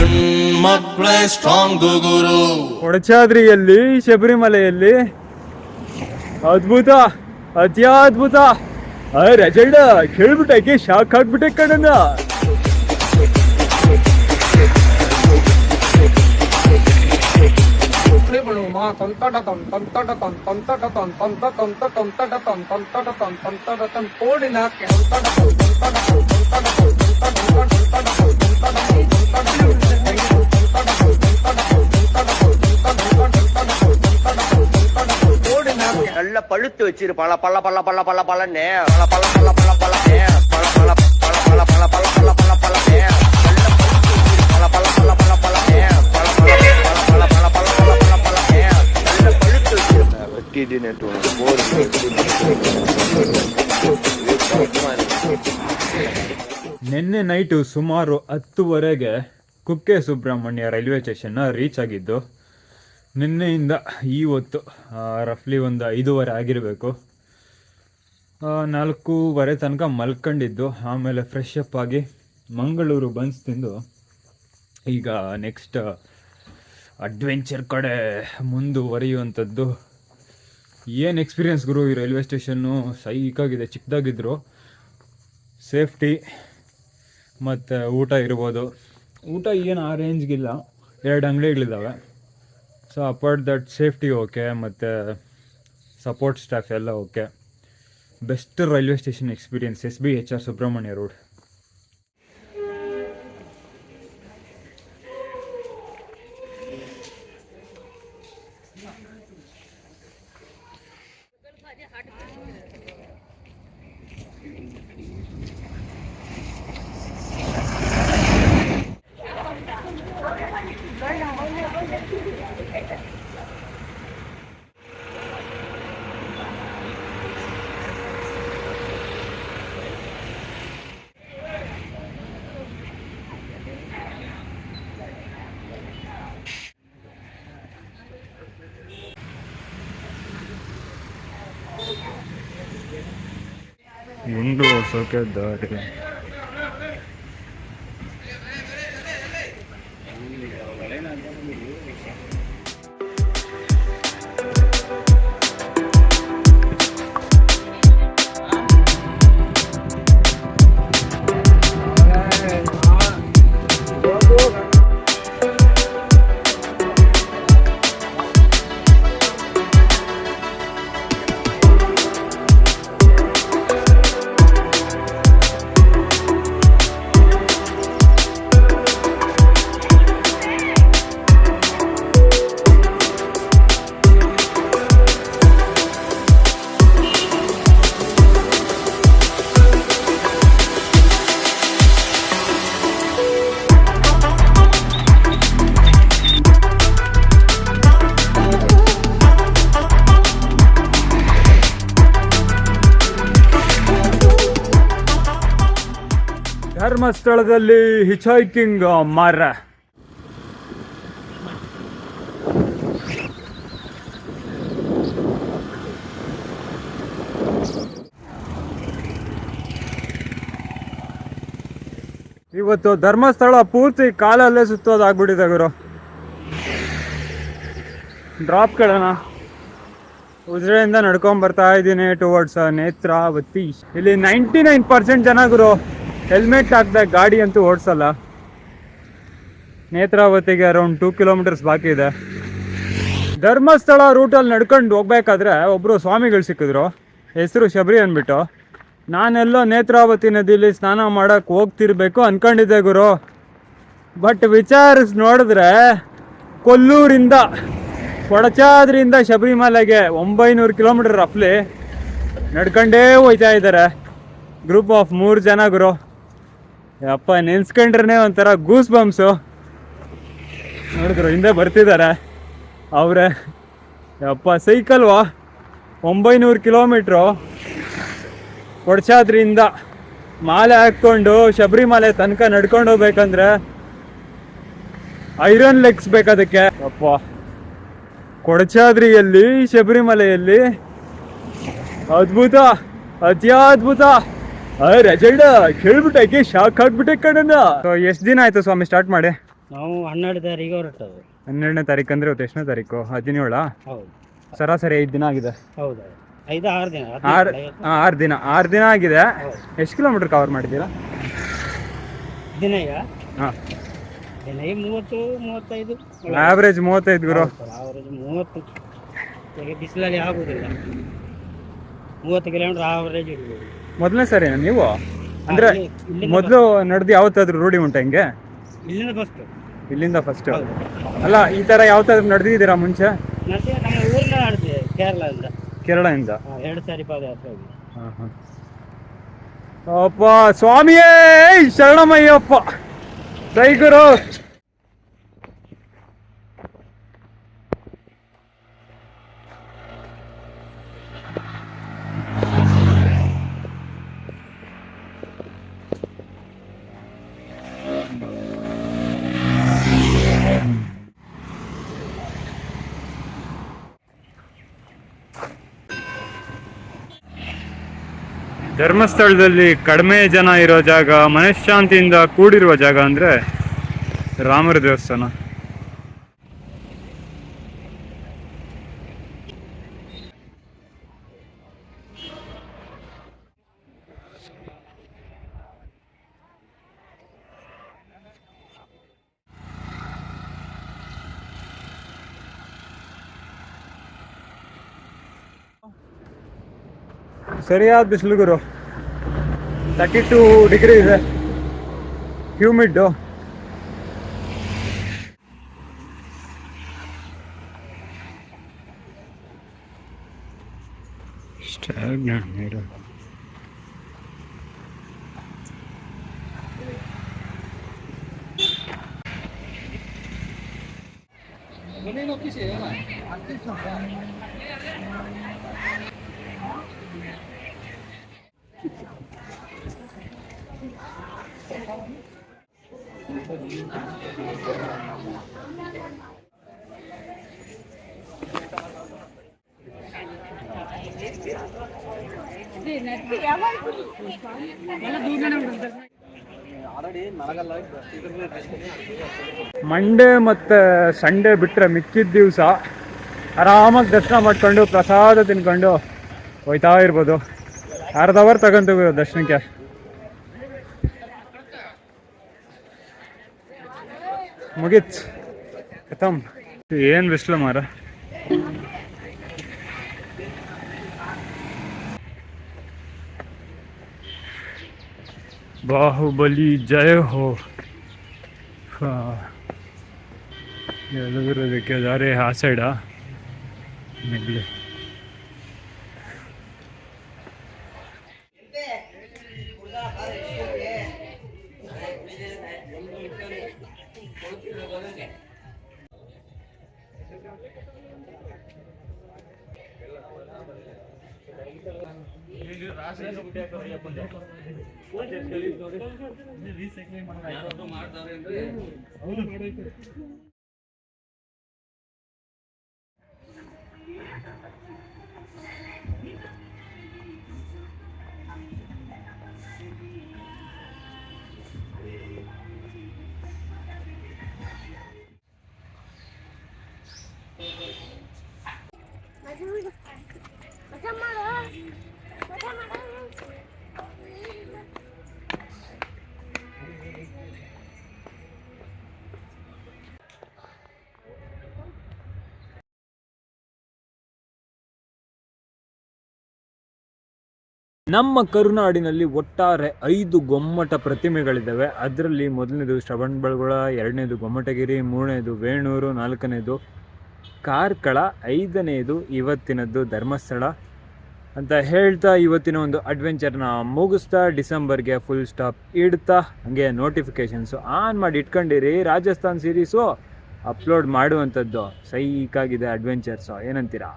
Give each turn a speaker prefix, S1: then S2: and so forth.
S1: ಹೆಣ್ಮಕ್ಳೇ ಸ್ಟ್ರಾಂಗ್ ಗುರು.
S2: ಕೊಡಚಾದ್ರಿಯಲ್ಲಿ ಶಬರಿಮಲೆಯಲ್ಲಿ ಅದ್ಭುತ, ಅತ್ಯದ್ಭುತ. ರಜಣ್ಣ ಕೇಳ್ಬಿಟ್ಟಕ್ಕೆ ಶಾಕ್ ಆಗ್ಬಿಟ್ಟೆ ಕಣಣ್ಣ.
S3: நல்ல பழுத்து வச்சிரு பல பல பல பல பல பலன்னு பல பல பல பல பலன்னு பல பல பல பல பல பல பல பல பலன்னு நல்ல பழுத்து பல பல பல பல பலன்னு பல பல பல பல பல பல பல பலன்னு நல்ல பழுத்து வச்சிரு. வெட்டிட்டு நேற்று
S2: ನಿನ್ನೆ ನೈಟು ಸುಮಾರು 10:00 ಕುಕ್ಕೆ ಸುಬ್ರಹ್ಮಣ್ಯ ರೈಲ್ವೆ ಸ್ಟೇಷನ್ನ ರೀಚ್ ಆಗಿದ್ದು. ನಿನ್ನೆಯಿಂದ ಇವತ್ತು ರಫ್ಲಿ ಒಂದು 5:30 ಆಗಿರಬೇಕು. 4:30 ತನಕ ಮಲ್ಕೊಂಡಿದ್ದು. ಆಮೇಲೆ ಫ್ರೆಶ್ ಅಪ್ ಆಗಿ ಮಂಗಳೂರು ಬನ್ಸ್ ತಿಂದು ಈಗ ನೆಕ್ಸ್ಟ್ ಅಡ್ವೆಂಚರ್ ಕಡೆ ಮುಂದುವರಿಯುವಂಥದ್ದು. ಏನು ಎಕ್ಸ್ಪೀರಿಯನ್ಸ್ ಗುರು ಈ ರೈಲ್ವೆ ಸ್ಟೇಷನ್ನು. ಸೈಕಾಗಿದೆ. ಚಿಕ್ಕದಾಗಿದ್ರು ಸೇಫ್ಟಿ ಮತ್ತು ಊಟ ಇರ್ಬೋದು. ಊಟ ಏನು ಆ ರೇಂಜ್ಗಿಲ್ಲ, 2 ಅಂಗಡಿಗಳಿದ್ದಾವೆ. So apart that safety okay, ಮತ್ತು ಸಪೋರ್ಟ್ ಸ್ಟಾಫ್ ಎಲ್ಲ okay. Best railway station experience SBHR Subrahmanya road. ಗುಂಡು ಹೊಸೋಕೆ ದಾರಿ. ಧರ್ಮಸ್ಥಳದಲ್ಲಿ ಹಿಚ್ಹೈಕಿಂಗ್ ಮಾರ. ಇವತ್ತು ಧರ್ಮಸ್ಥಳ ಪೂರ್ತಿ ಕಾಲಲ್ಲೇ ಸುತ್ತೋದಾಗ್ಬಿಟ್ಟಿದೆ ಗುರು. ಡ್ರಾಪ್ ಕೇಳೋಣ. ಉಜಿರೆಯಿಂದ ನಡ್ಕೊಂಡ್ ಬರ್ತಾ ಇದ್ದೀನಿ ಟುವರ್ಡ್ಸ್ ನೇತ್ರಾವತಿ. ಇಲ್ಲಿ 99% ಜನ ಗುರು ಹೆಲ್ಮೆಟ್ ಹಾಕ್ದೆ ಗಾಡಿ ಅಂತೂ ಓಡಿಸಲ್ಲ. ನೇತ್ರಾವತಿಗೆ ಅರೌಂಡ್ 2 ಕಿಲೋಮೀಟರ್ಸ್ ಬಾಕಿ ಇದೆ. ಧರ್ಮಸ್ಥಳ ರೂಟಲ್ಲಿ ನಡ್ಕೊಂಡು ಹೋಗ್ಬೇಕಾದ್ರೆ ಒಬ್ಬರು ಸ್ವಾಮಿಗಳು ಸಿಕ್ಕಿದ್ರು. ಹೆಸರು ಶಬರಿ ಅಂದ್ಬಿಟ್ಟು. ನಾನೆಲ್ಲೋ ನೇತ್ರಾವತಿ ನದಿಲಿ ಸ್ನಾನ ಮಾಡೋಕ್ಕೆ ಹೋಗ್ತಿರ್ಬೇಕು ಅಂದ್ಕೊಂಡಿದ್ದೆ ಗುರು. ಬಟ್ ವಿಚಾರಿಸಿ ನೋಡಿದ್ರೆ ಕೊಲ್ಲೂರಿಂದ ಕೊಡಚಾದ್ರಿಯಿಂದ ಶಬರಿಮಲೆಗೆ 900 ಕಿಲೋಮೀಟರ್ ರಫ್ಲಿ ನಡ್ಕೊಂಡೇ ಹೋಯ್ತಾ ಇದ್ದಾರೆ. ಗ್ರೂಪ್ ಆಫ್ 3 ಜನ ಗುರು. ಯಪ್ಪ ನೆನ್ಸ್ಕೊಂಡ್ರೆ ಒಂಥರ ಗೂಸ್ ಬಂಪ್ಸು. ನೋಡಿದ್ರು ಹಿಂದೆ ಬರ್ತಿದ್ದಾರೆ ಅವರೇ. ಯಪ್ಪ ಸೈಕಲ್ವಾ 900 ಕಿಲೋಮೀಟ್ರು ಕೊಡಚಾದ್ರಿಯಿಂದ ಮಾಲೆ ಹಾಕ್ಕೊಂಡು ಶಬರಿಮಲೆ ತನಕ ನಡ್ಕೊಂಡು ಹೋಗ್ಬೇಕಂದ್ರೆ ಐರನ್ ಲೆಗ್ಸ್ ಬೇಕದಕ್ಕೆ. ಅಪ್ಪ ಕೊಡಚಾದ್ರಿಯಲ್ಲಿ ಶಬರಿಮಲೆಯಲ್ಲಿ ಅದ್ಭುತ, ಅತ್ಯದ್ಭುತ. ರಜಣ್ಣ ಕೇಳ್ಬಿಟ್ಟಕ್ಕೆ ಶಾಕ್ ಆಗ್ಬಿಟ್ಟೆ ಕಣಣ್ಣ. ಎಷ್ಟು ದಿನ ಆಯ್ತು ಸ್ವಾಮಿ ಸ್ಟಾರ್ಟ್ ಮಾಡಿ?
S1: ನಾವು 12 ತಾರೀಕಿಗೆ ಹೊರಟವು.
S2: 12ನೇ ತಾರೀಕು ಅಂದರೆ ಇವತ್ತು ಎಷ್ಟನೇ ತಾರೀಕು? 17.
S1: ಹೌದು
S2: ಸರಾಸರಿ 5 ದಿನ ಆಗಿದೆ.
S1: ಹೌದು 5-6 ದಿನ
S2: 6 ದಿನ ಆಗಿದೆ.
S1: ಹೌದು.
S2: ಎಷ್ಟು ಕಿಲೋಮೀಟರ್ ಕವರ್ ಮಾಡಿದ್ದೀರಾ?
S1: ದಿನ ಈಗ
S2: ಹಾಂ,
S1: ದಿನ ಈಗ 30-35.
S2: ಆವ್ರೇಜ್ 35 ಗುರು.
S1: ಆವರೇಜ್ 30. ಈಗ ಬಿಸಿಲಲ್ಲಿ ಆಗುದಿಲ್ಲ. 30 ಕಿಲೋಮೀಟರ್ ಆವರೇಜ್ ಇರ್ಬೋದು.
S2: ಮೊದಲನೇ ಸರಿನಾ ನೀವು? ಅಂದರೆ
S1: ಇಲ್ಲಿಂದ
S2: ಮೊದಲು ನಡೆದು ಯಾವತ್ತಾದ್ರೂ ರೂಢಿ ಉಂಟಾ ಹಿಂಗೆ?
S1: ಇಲ್ಲಿಂದ ಫಸ್ಟ್.
S2: ಇಲ್ಲಿಂದ ಫಸ್ಟು?
S1: ಹೌದು.
S2: ಅಲ್ಲ, ಈ ಥರ ಯಾವತ್ತಾದ್ರೂ ನಡೆದಿದ್ದೀರಾ ಮುಂಚೆ?
S1: ಮತ್ತೆ ನಮ್ಮ ಊರಿನ ಆಡ್ತೀವಿ ಕೇರಳದಿಂದ.
S2: ಕೇರಳದಿಂದ?
S1: 2 ಸಾರಿ ಪಾದಯಾತ್ರೆ ಹೋಗಿ.
S2: ಹಾಂ ಹಾಂ. ಅಪ್ಪ ಸ್ವಾಮಿಯೇ ಶರಣಮಯ್ಯಪ್ಪ, ಜೈ ಗುರು. ಧರ್ಮಸ್ಥಳದಲ್ಲಿ ಕಡಿಮೆ ಜನ ಇರೋ ಜಾಗ, ಮನಃಶಾಂತಿಯಿಂದ ಕೂಡಿರುವ ಜಾಗ ಅಂದರೆ ರಾಮರ ದೇವಸ್ಥಾನ. ಸರಿಯಾದ ಬಿಸಿಲು ಗುರು. 32 ಡಿಗ್ರಿ ಇದೆ, ಹ್ಯೂಮಿಡ್ಡು. ನೀರು. ಮಂಡೇ ಮತ್ತು ಸಂಡೇ ಬಿಟ್ಟರೆ ಮಿಕ್ಕಿದ ದಿವಸ ಆರಾಮಾಗಿ ದರ್ಶನ ಮಾಡ್ಕೊಂಡು ಪ್ರಸಾದ ತಿನ್ಕೊಂಡು ಹೋಯ್ತಾ ಇರ್ಬೋದು. ಅರ್ಧ ಅವರ್ ತಗೊಂತೀವಿ ದರ್ಶನಕ್ಕೆ. ಮುಗೀತ್, ಖತಮ್. ಏನು ಬಿಸಿಲು ಮಾರ. ಬಾಹುಬಲಿ ಜಯ ಹೋ. ಎಲ್ಲದಕ್ಕೆ ದಾರಿ ಆ ಸೈಡಾ? ನೆಗ್ಲಿ. ನಮ್ಮ ಕರುನಾಡಿನಲ್ಲಿ ಒಟ್ಟಾರೆ 5 ಗೊಮ್ಮಟ ಪ್ರತಿಮೆಗಳಿದ್ದಾವೆ. ಅದರಲ್ಲಿ ಮೊದಲನೇದು ಶ್ರವಣಬೆಳಗೊಳ, 2ನೇದು ಗೊಮ್ಮಟಗಿರಿ, 3ನೇದು ವೇಣೂರು, 4ನೇದು ಕಾರ್ಕಳ, 5ನೇದು ಇವತ್ತಿನದ್ದು ಧರ್ಮಸ್ಥಳ ಅಂತ ಹೇಳ್ತಾ ಇವತ್ತಿನ ಒಂದು ಅಡ್ವೆಂಚರ್ನ ಮುಗಿಸ್ತಾ ಡಿಸೆಂಬರ್ಗೆ ಫುಲ್ ಸ್ಟಾಪ್ ಇಡ್ತಾ ಹಾಗೆ ನೋಟಿಫಿಕೇಷನ್ಸು ಆನ್ ಮಾಡಿ ಇಟ್ಕೊಂಡಿರಿ. ರಾಜಸ್ಥಾನ್ ಸೀರೀಸು ಅಪ್ಲೋಡ್ ಮಾಡುವಂಥದ್ದು ಸೈಕಾಗಿದೆ ಅಡ್ವೆಂಚರ್ಸು, ಏನಂತೀರಾ?